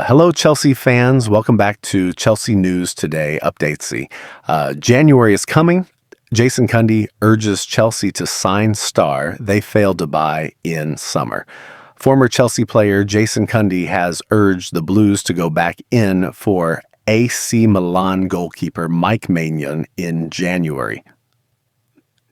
Hello, Chelsea fans. Welcome back to Chelsea News Today Updatesy. January is coming. Jason Cundy urges Chelsea to sign star they failed to buy in summer. Former Chelsea player Jason Cundy has urged the Blues to go back in for AC Milan goalkeeper Mike Megnan in January.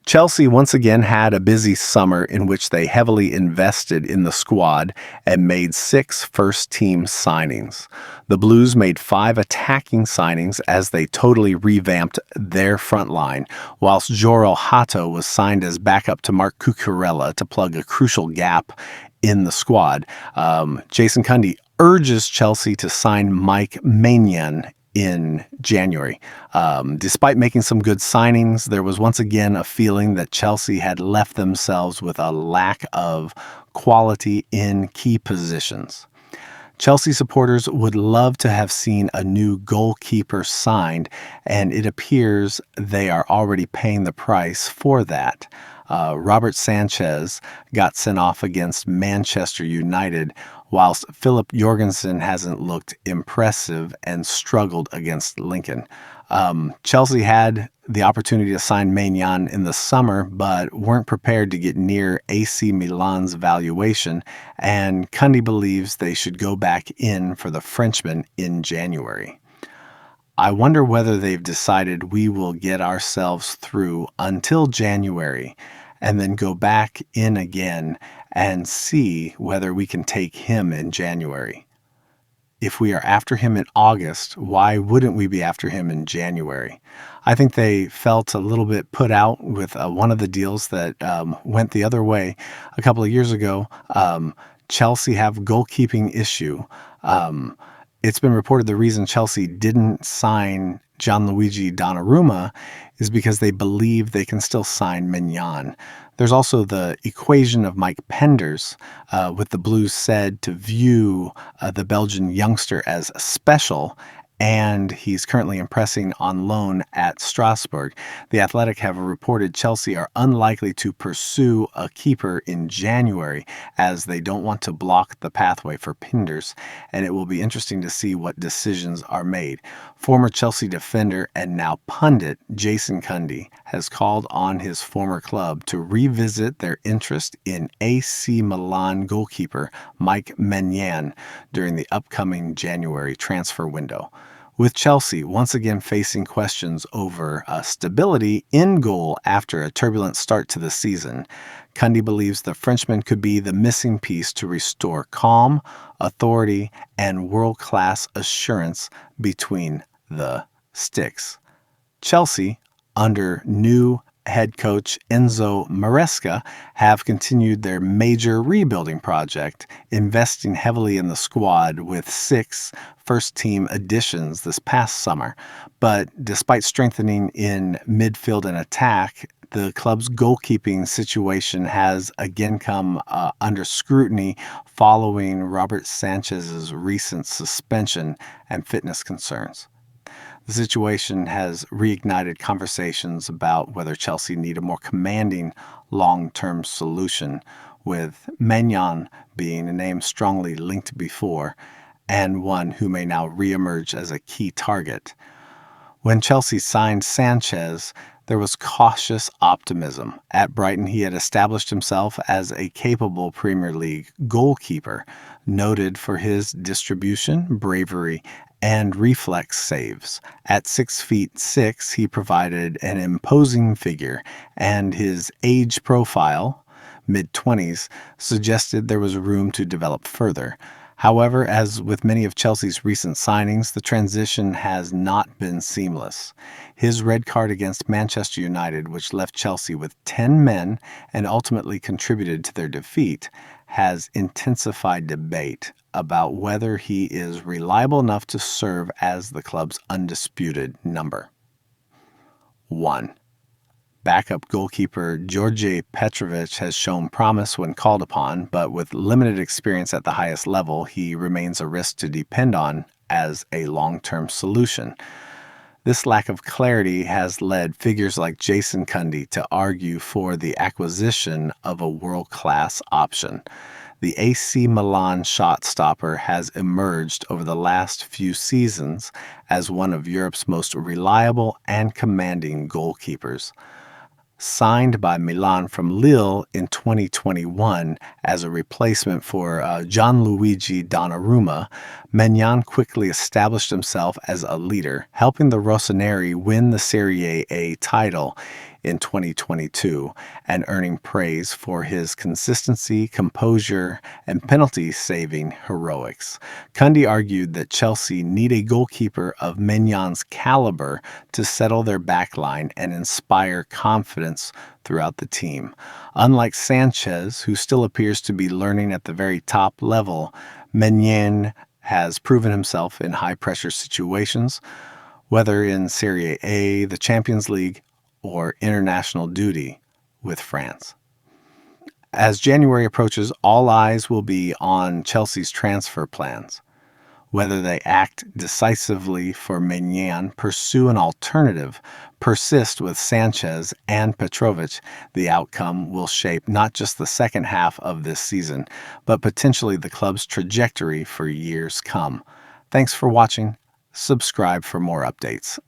Chelsea once again had a busy summer in which they heavily invested in the squad and made 6 first-team signings. The Blues made 5 attacking signings as they totally revamped their front line, whilst Joel Hato was signed as backup to Mark Cucurella to plug a crucial gap in the squad. Jason Cundy urges Chelsea to sign Mike Megnan in January. Despite making some good signings, there was once again a feeling that Chelsea had left themselves with a lack of quality in key positions. Chelsea supporters would love to have seen a new goalkeeper signed, and it appears they are already paying the price for that. Robert Sanchez got sent off against Manchester United, whilst Philip Jorgensen hasn't looked impressive and struggled against Lincoln. Chelsea had the opportunity to sign Megnan in the summer, but weren't prepared to get near AC Milan's valuation, and Cundy believes they should go back in for the Frenchman in January. I wonder whether they've decided we will get ourselves through until January and then go back in again and see whether we can take him in January. If we are after him in August, why wouldn't we be after him in January? I think they felt a little bit put out with one of the deals that went the other way a couple of years ago. Chelsea have goalkeeping issue. It's been reported the reason Chelsea didn't sign Gianluigi Donnarumma is because they believe they can still sign Megnan. There's also the equation of Mike Penders, with the Blues said to view the Belgian youngster as special, and he's currently impressing on loan at Strasbourg. The Athletic have reported Chelsea are unlikely to pursue a keeper in January as they don't want to block the pathway for Penders, and it will be interesting to see what decisions are made. Former Chelsea defender and now pundit Jason Cundy has called on his former club to revisit their interest in AC Milan goalkeeper Mike Megnan during the upcoming January transfer window. With Chelsea once again facing questions over stability in goal after a turbulent start to the season, Cundy believes the Frenchman could be the missing piece to restore calm, authority, and world-class assurance between the sticks. Chelsea, under new head coach Enzo Maresca, have continued their major rebuilding project, investing heavily in the squad with 6 first-team additions this past summer. But despite strengthening in midfield and attack, the club's goalkeeping situation has again come under scrutiny following Robert Sanchez's recent suspension and fitness concerns. The situation has reignited conversations about whether Chelsea need a more commanding long-term solution, with Megnan being a name strongly linked before and one who may now reemerge as a key target. When Chelsea signed Sanchez, there was cautious optimism. At Brighton, he had established himself as a capable Premier League goalkeeper, noted for his distribution, bravery, and reflex saves. At 6'6", he provided an imposing figure, and his age profile, mid-20s, suggested there was room to develop further. However, as with many of Chelsea's recent signings, the transition has not been seamless. His red card against Manchester United, which left Chelsea with 10 men and ultimately contributed to their defeat, has intensified debate about whether he is reliable enough to serve as the club's undisputed number 1. Backup goalkeeper Georgi Petrovic has shown promise when called upon, but with limited experience at the highest level, he remains a risk to depend on as a long-term solution. This lack of clarity has led figures like Jason Cundy to argue for the acquisition of a world-class option. The AC Milan shot stopper has emerged over the last few seasons as one of Europe's most reliable and commanding goalkeepers. Signed by Milan from Lille in 2021 as a replacement for Gianluigi Donnarumma, Megnan quickly established himself as a leader, helping the Rossoneri win the Serie A title in 2022 and earning praise for his consistency, composure, and penalty-saving heroics. Cundy argued that Chelsea need a goalkeeper of Megnan's caliber to settle their backline and inspire confidence throughout the team. Unlike Sanchez, who still appears to be learning at the very top level, Megnan has proven himself in high-pressure situations, whether in Serie A, the Champions League, or international duty with France. As January approaches, all eyes will be on Chelsea's transfer plans. Whether they act decisively for Megnan, pursue an alternative, persist with Sanchez and Petrovic, the outcome will shape not just the second half of this season, but potentially the club's trajectory for years come. Thanks for watching. Subscribe for more updates.